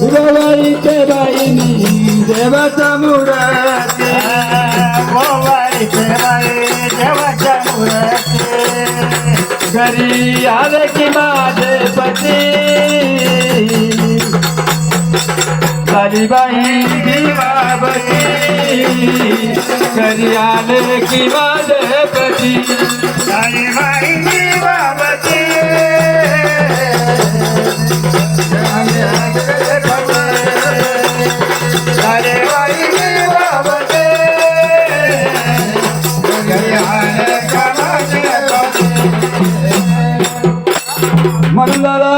गोवाईचे बाईनी देवाचा मुराते गोवाईचे बाई देवाच्या मुराते घरी आले की माझे पती झाली बाई दिवाबती घरी आले की माझे पती झाली बाई दिवाबती झाली बाई दिवाबती घरी आले का माझे पती म्हणून दादा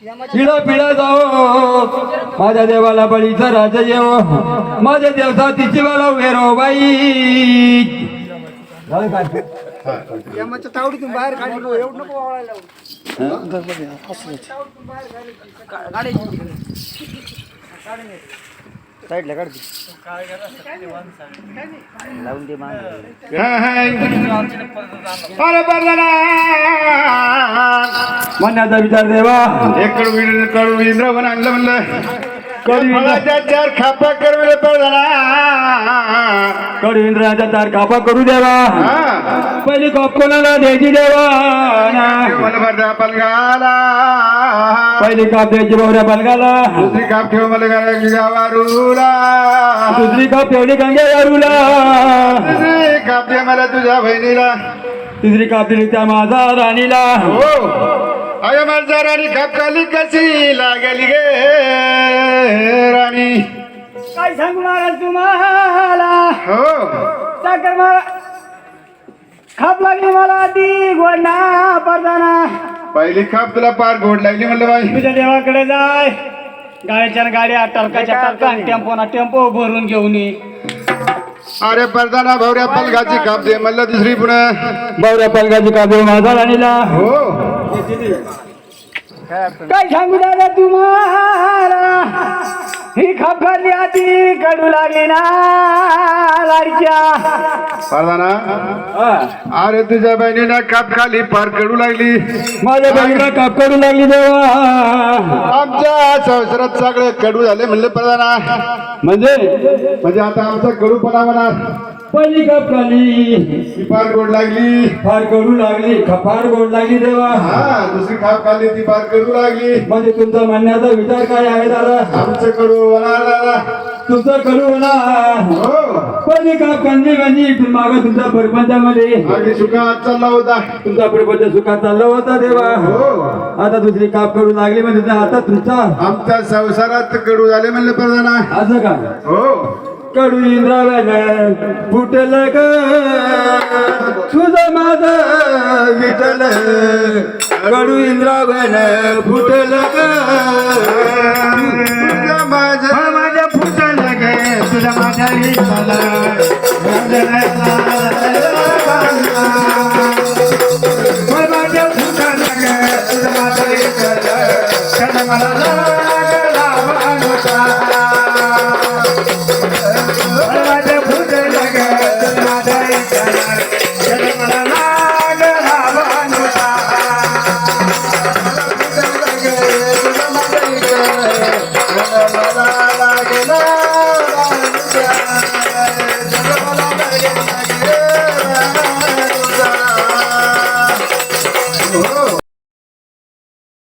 पिढा पिढा जाओ माझ्या देवाला बळीचा राजा येवो माझ्या देवता तिची वाला वेरो बाई यमाच्या तावडीतून बाहेर काढलो एवढं नको वाळायला साईडला काढ लावून दे मान म्हणण्याचा विचार देवा एक कडू इंद्र पण आणलं म्हणलं कडूच्या चार खापा कर म्हणलं पडला कडू इंद्राचा तार कापा करू देवा पहिली कप कोणाला द्यायची देवा मला भरला पलगाला पहिली काप द्यायची भावऱ्या पालगाला दुसरी काप ठेव मला गावारूला दुसरी काप ठेवली गंगे दारूला दुसरी काप दे मला तुझ्या बहिणीला तिसरी काप दिली त्या माझा राणीला हो अय माझा राणी काप खाली कशी लागली गे राणी काय सांगू महाराज तुम्हाला हो साखर मला खाप लागली मला ती गोडना पडताना पहिली खाप तुला पार गोड लागली म्हणलं बाई तुझ्या देवाकडे जाय गाड्याच्या गाड्या टरकाच्या टरका टेम्पोना टेम्पो भरून घेऊन ये अरे परदाना भावऱ्या पलगाची काप दे म्हणलं दुसरी पुन्हा भावऱ्या पालगाची काप देऊ माझा राणीला हो काय सांगू दादा तुम्हाला ही खाप खाल्ली आधी कडू लागली ना लाडक्या परदाना अरे तुझ्या बहिणीला काप खाली फार कडू लागली माझ्या बहिणीला काप करू लागली देवा आमच्या संसारात सगळे कडू झाले म्हणले परदाना म्हणजे आता आमचा कडूपणा म्हणा पहिली काप खाली ती फार गोड लागली फार कडू लागली फार गोड लागली देवा हा दुसरी खाप खाल्ली ती फार कडू लागली म्हणजे तुमचा म्हणण्याचा विचार काय आहे दादा आमचं कडू होणार दादा तुमचा करू होणार हो पहिली काप कांदी म्हणजे माग तुमच्या प्रपंचामध्ये आधी सुखात चालला होता तुमचा प्रपंच सुखात चालला होता देवा हो आता दुसरी काप करू लागली म्हणजे आता तुमचा आमच्या संसारात कडू झाले म्हणले परदाना असं का हो कडू इंद्राला फुटल ग तुझं माझ विठल कडू इंद्राला फुटल ग तुझं माझ्या फुटल गे तुझ्या माझ्या माझ्या फुटल गे तुझं माझ्या मला